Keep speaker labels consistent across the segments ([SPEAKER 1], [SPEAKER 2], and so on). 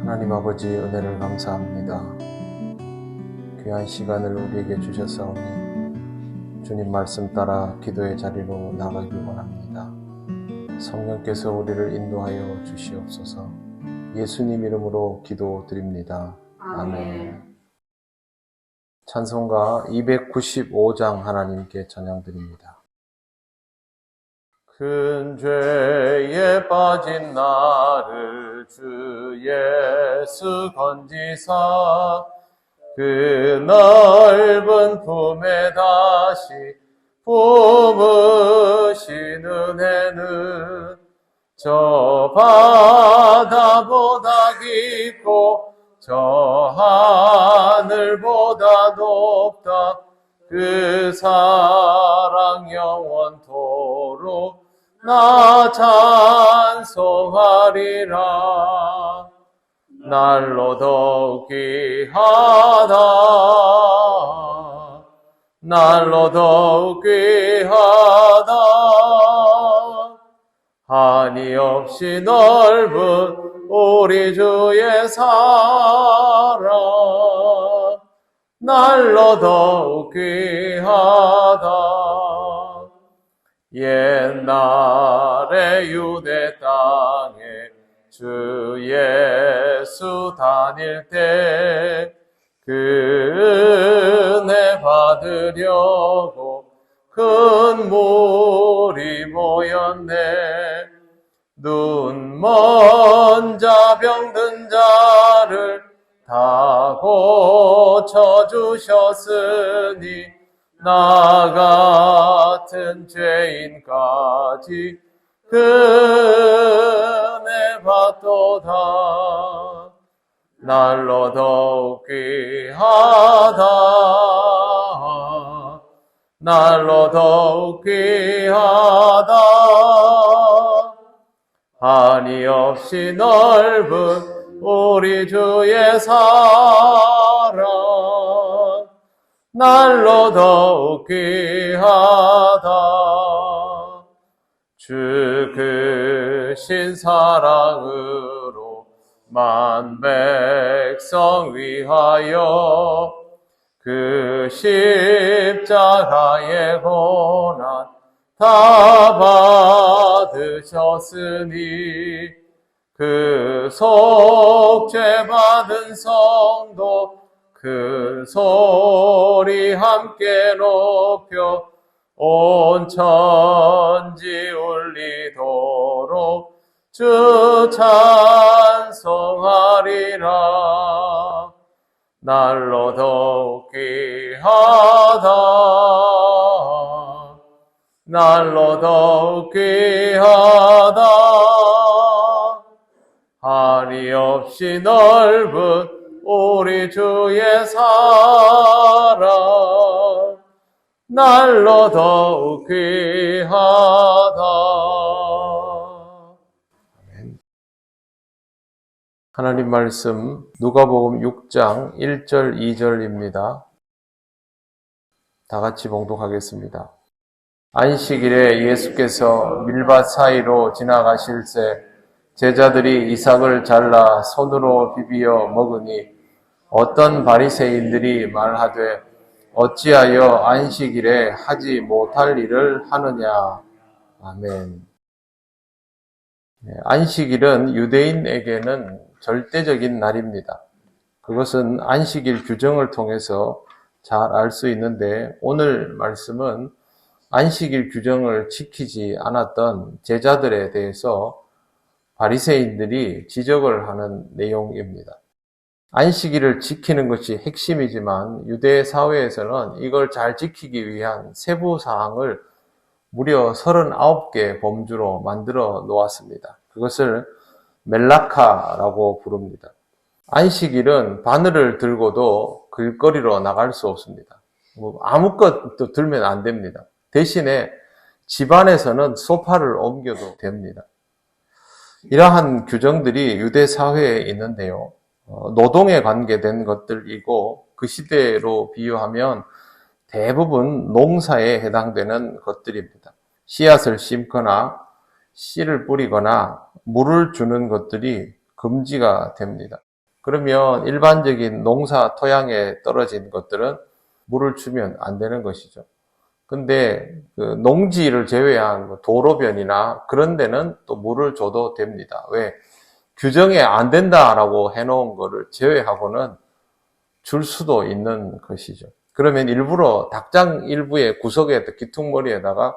[SPEAKER 1] 하나님 아버지 은혜를 감사합니다. 귀한 시간을 우리에게 주셨사오니 주님 말씀 따라 기도의 자리로 나가기 원합니다. 성령께서 우리를 인도하여 주시옵소서. 예수님 이름으로 기도드립니다. 아멘. 찬송가 295장 하나님께 찬양드립니다. 큰 죄에 빠진 나를 주 예수 건지사 그 넓은 품에 다시 품으신 은혜는 저 바다보다 깊고 저 하늘보다 높다. 그 사랑 영원토록 나 찬송하리라. 날로 더욱 귀하다. 날로 더욱 귀하다. 한이 없이 넓은 우리 주의 사랑 날로 더욱 귀하다. 옛날에 유대 땅에 주 예수 다닐 때 그 은혜 받으려고 큰 물이 모였네. 눈먼 자 병든 자를 다 고쳐주셨으니 나 같은 죄인까지 그 은혜 받도다. 날로 더욱 귀하다. 날로 더욱 귀하다. 한이 없이 넓은 우리 주의 사랑 날로 더욱 귀하다. 주 크신 사랑으로 만 백성 위하여 그 십자가의 고난 다 받으셨으니 그 속죄 받은 성도 큰 소리 함께 높여 온 천지 울리도록 주 찬송하리라. 날로 더욱 귀하다. 날로 더욱 귀하다. 한이 없이 넓은 우리 주의 사랑 날로 더욱 귀하다. 아멘. 하나님 말씀 누가복음 6장 1절 2절입니다. 다 같이 봉독하겠습니다. 안식일에 예수께서 밀밭 사이로 지나가실새 제자들이 이삭을 잘라 손으로 비비어 먹으니 어떤 바리새인들이 말하되 어찌하여 안식일에 하지 못할 일을 하느냐. 아멘. 안식일은 유대인에게는 절대적인 날입니다. 그것은 안식일 규정을 통해서 잘 알 수 있는데 오늘 말씀은 안식일 규정을 지키지 않았던 제자들에 대해서 바리새인들이 지적을 하는 내용입니다. 안식일을 지키는 것이 핵심이지만 유대 사회에서는 이걸 잘 지키기 위한 세부 사항을 무려 39개 범주로 만들어 놓았습니다. 그것을 멜라카라고 부릅니다. 안식일은 바늘을 들고도 길거리로 나갈 수 없습니다. 아무것도 들면 안 됩니다. 대신에 집안에서는 소파를 옮겨도 됩니다. 이러한 규정들이 유대 사회에 있는데요. 노동에 관계된 것들이고 그 시대로 비유하면 대부분 농사에 해당되는 것들입니다. 씨앗을 심거나 씨를 뿌리거나 물을 주는 것들이 금지가 됩니다. 그러면 일반적인 농사 토양에 떨어진 것들은 물을 주면 안 되는 것이죠. 근데 그 농지를 제외한 도로변이나 그런 데는 또 물을 줘도 됩니다. 왜? 규정에 안 된다라고 해놓은 거를 제외하고는 줄 수도 있는 것이죠. 그러면 일부러 닭장 일부의 구석에 기퉁머리에다가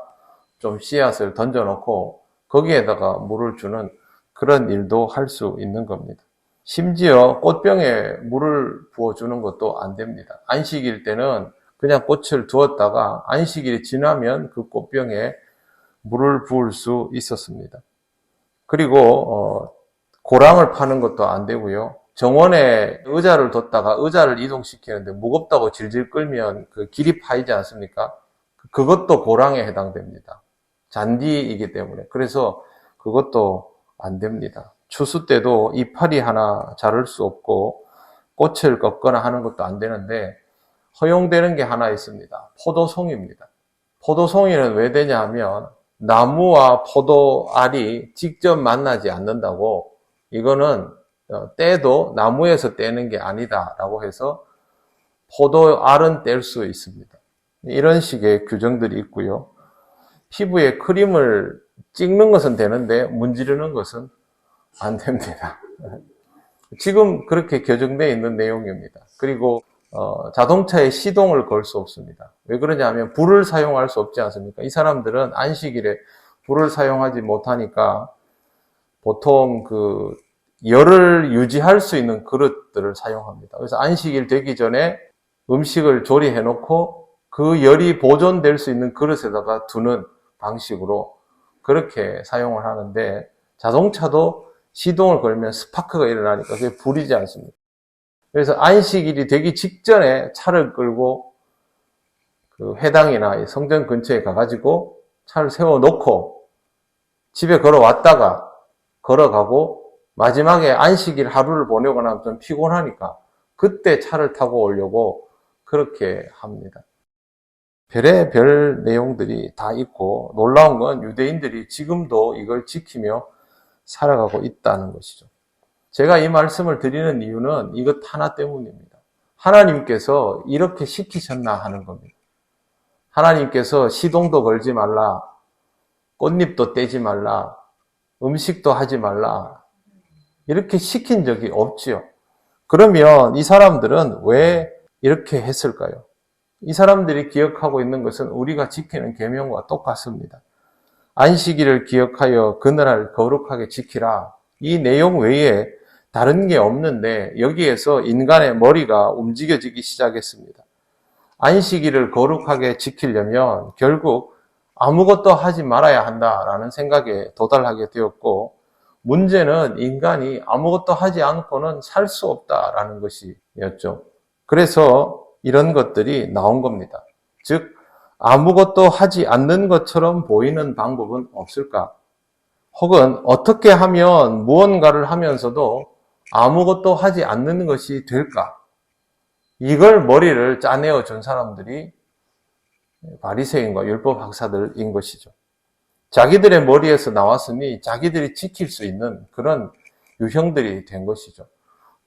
[SPEAKER 1] 좀 씨앗을 던져놓고 거기에다가 물을 주는 그런 일도 할 수 있는 겁니다. 심지어 꽃병에 물을 부어주는 것도 안 됩니다. 안식일 때는 그냥 꽃을 두었다가 안식일이 지나면 그 꽃병에 물을 부을 수 있었습니다. 그리고 고랑을 파는 것도 안 되고요. 정원에 의자를 뒀다가 의자를 이동시키는데 무겁다고 질질 끌면 그 길이 파이지 않습니까? 그것도 고랑에 해당됩니다. 잔디이기 때문에. 그래서 그것도 안 됩니다. 추수 때도 이파리 하나 자를 수 없고 꽃을 꺾거나 하는 것도 안 되는데 허용되는 게 하나 있습니다. 포도송이입니다. 포도송이는 왜 되냐 하면 나무와 포도알이 직접 만나지 않는다고, 이거는 떼도 나무에서 떼는 게 아니다라고 해서 포도알은 뗄 수 있습니다. 이런 식의 규정들이 있고요. 피부에 크림을 찍는 것은 되는데 문지르는 것은 안 됩니다. 지금 그렇게 규정되어 있는 내용입니다. 그리고 자동차에 시동을 걸 수 없습니다. 왜 그러냐면 불을 사용할 수 없지 않습니까? 이 사람들은 안식일에 불을 사용하지 못하니까 보통 그 열을 유지할 수 있는 그릇들을 사용합니다. 그래서 안식일 되기 전에 음식을 조리해 놓고 그 열이 보존될 수 있는 그릇에다가 두는 방식으로 그렇게 사용을 하는데, 자동차도 시동을 걸면 스파크가 일어나니까 그게 불이지 않습니까? 그래서 안식일이 되기 직전에 차를 끌고 그 회당이나 성전 근처에 가가지고 차를 세워놓고 집에 걸어왔다가 걸어가고 마지막에 안식일 하루를 보내고 나면 좀 피곤하니까 그때 차를 타고 오려고 그렇게 합니다. 별의별 내용들이 다 있고 놀라운 건 유대인들이 지금도 이걸 지키며 살아가고 있다는 것이죠. 제가 이 말씀을 드리는 이유는 이것 하나 때문입니다. 하나님께서 이렇게 시키셨나 하는 겁니다. 하나님께서 시동도 걸지 말라, 꽃잎도 떼지 말라, 음식도 하지 말라, 이렇게 시킨 적이 없지요. 그러면 이 사람들은 왜 이렇게 했을까요? 이 사람들이 기억하고 있는 것은 우리가 지키는 계명과 똑같습니다. 안식일을 기억하여 그날을 거룩하게 지키라. 이 내용 외에 다른 게 없는데 여기에서 인간의 머리가 움직여지기 시작했습니다. 안식일을 거룩하게 지키려면 결국 아무것도 하지 말아야 한다라는 생각에 도달하게 되었고, 문제는 인간이 아무것도 하지 않고는 살 수 없다라는 것이었죠. 그래서 이런 것들이 나온 겁니다. 즉, 아무것도 하지 않는 것처럼 보이는 방법은 없을까? 혹은 어떻게 하면 무언가를 하면서도 아무것도 하지 않는 것이 될까? 이걸 머리를 짜내어 준 사람들이 바리새인과 율법 학사들인 것이죠. 자기들의 머리에서 나왔으니 자기들이 지킬 수 있는 그런 유형들이 된 것이죠.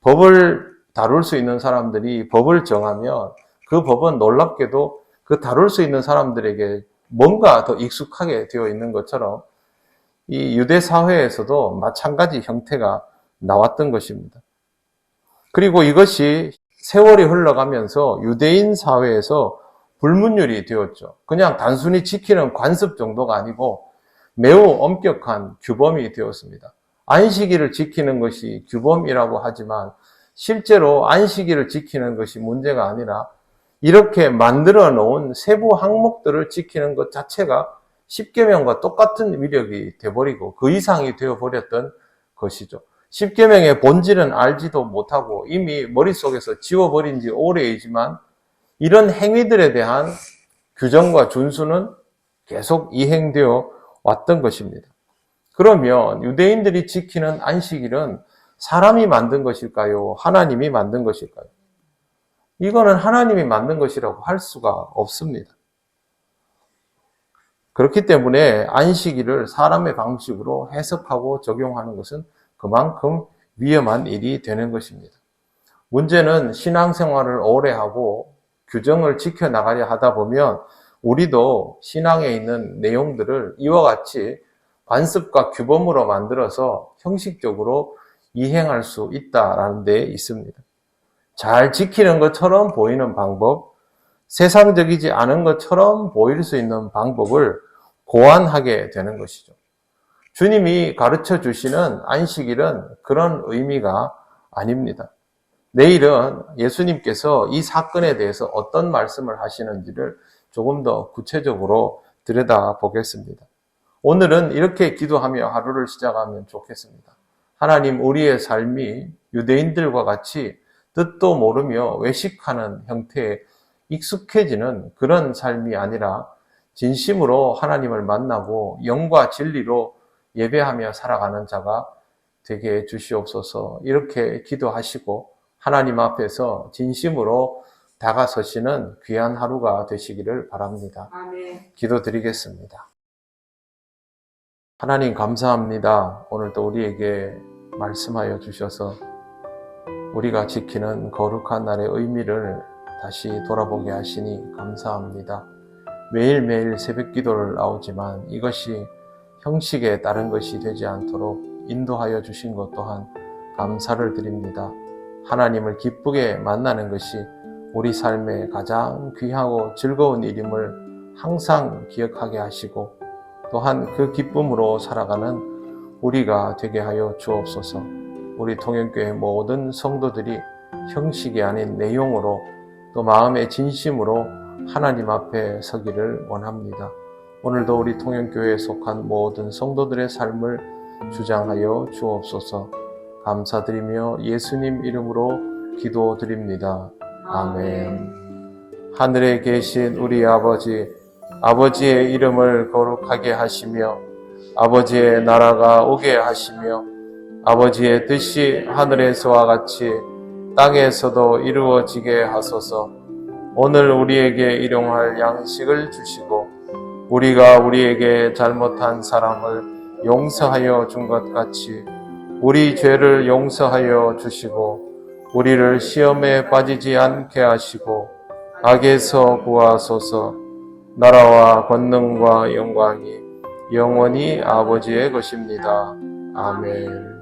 [SPEAKER 1] 법을 다룰 수 있는 사람들이 법을 정하면 그 법은 놀랍게도 그 다룰 수 있는 사람들에게 뭔가 더 익숙하게 되어 있는 것처럼 이 유대 사회에서도 마찬가지 형태가 나왔던 것입니다. 그리고 이것이 세월이 흘러가면서 유대인 사회에서 불문율이 되었죠. 그냥 단순히 지키는 관습 정도가 아니고 매우 엄격한 규범이 되었습니다. 안식일을 지키는 것이 규범이라고 하지만 실제로 안식일을 지키는 것이 문제가 아니라 이렇게 만들어 놓은 세부 항목들을 지키는 것 자체가 십계명과 똑같은 위력이 되어버리고 그 이상이 되어버렸던 것이죠. 십계명의 본질은 알지도 못하고 이미 머릿속에서 지워버린 지 오래이지만 이런 행위들에 대한 규정과 준수는 계속 이행되어 왔던 것입니다. 그러면 유대인들이 지키는 안식일은 사람이 만든 것일까요? 하나님이 만든 것일까요? 이거는 하나님이 만든 것이라고 할 수가 없습니다. 그렇기 때문에 안식일을 사람의 방식으로 해석하고 적용하는 것은 그만큼 위험한 일이 되는 것입니다. 문제는 신앙생활을 오래 하고 규정을 지켜나가려 하다 보면 우리도 신앙에 있는 내용들을 이와 같이 관습과 규범으로 만들어서 형식적으로 이행할 수 있다라는 데 있습니다. 잘 지키는 것처럼 보이는 방법, 세상적이지 않은 것처럼 보일 수 있는 방법을 고안하게 되는 것이죠. 주님이 가르쳐 주시는 안식일은 그런 의미가 아닙니다. 내일은 예수님께서 이 사건에 대해서 어떤 말씀을 하시는지를 조금 더 구체적으로 들여다보겠습니다. 오늘은 이렇게 기도하며 하루를 시작하면 좋겠습니다. 하나님, 우리의 삶이 유대인들과 같이 뜻도 모르며 외식하는 형태에 익숙해지는 그런 삶이 아니라 진심으로 하나님을 만나고 영과 진리로 예배하며 살아가는 자가 되게 해주시옵소서. 이렇게 기도하시고 하나님 앞에서 진심으로 다가서시는 귀한 하루가 되시기를 바랍니다.
[SPEAKER 2] 아멘.
[SPEAKER 1] 기도드리겠습니다. 하나님 감사합니다. 오늘도 우리에게 말씀하여 주셔서 우리가 지키는 거룩한 날의 의미를 다시 돌아보게 하시니 감사합니다. 매일매일 새벽 기도를 나오지만 이것이 형식에 따른 것이 되지 않도록 인도하여 주신 것 또한 감사를 드립니다. 하나님을 기쁘게 만나는 것이 우리 삶의 가장 귀하고 즐거운 일임을 항상 기억하게 하시고 또한 그 기쁨으로 살아가는 우리가 되게 하여 주옵소서. 우리 통영교회 모든 성도들이 형식이 아닌 내용으로 또 마음의 진심으로 하나님 앞에 서기를 원합니다. 오늘도 우리 통영교회에 속한 모든 성도들의 삶을 주장하여 주옵소서. 감사드리며 예수님 이름으로 기도드립니다. 아멘. 하늘에 계신 우리 아버지, 아버지의 이름을 거룩하게 하시며 아버지의 나라가 오게 하시며 아버지의 뜻이 하늘에서와 같이 땅에서도 이루어지게 하소서. 오늘 우리에게 일용할 양식을 주시고 우리가 우리에게 잘못한 사람을 용서하여 준 것 같이 우리 죄를 용서하여 주시고 우리를 시험에 빠지지 않게 하시고 악에서 구하소서. 나라와 권능과 영광이 영원히 아버지의 것입니다. 아멘.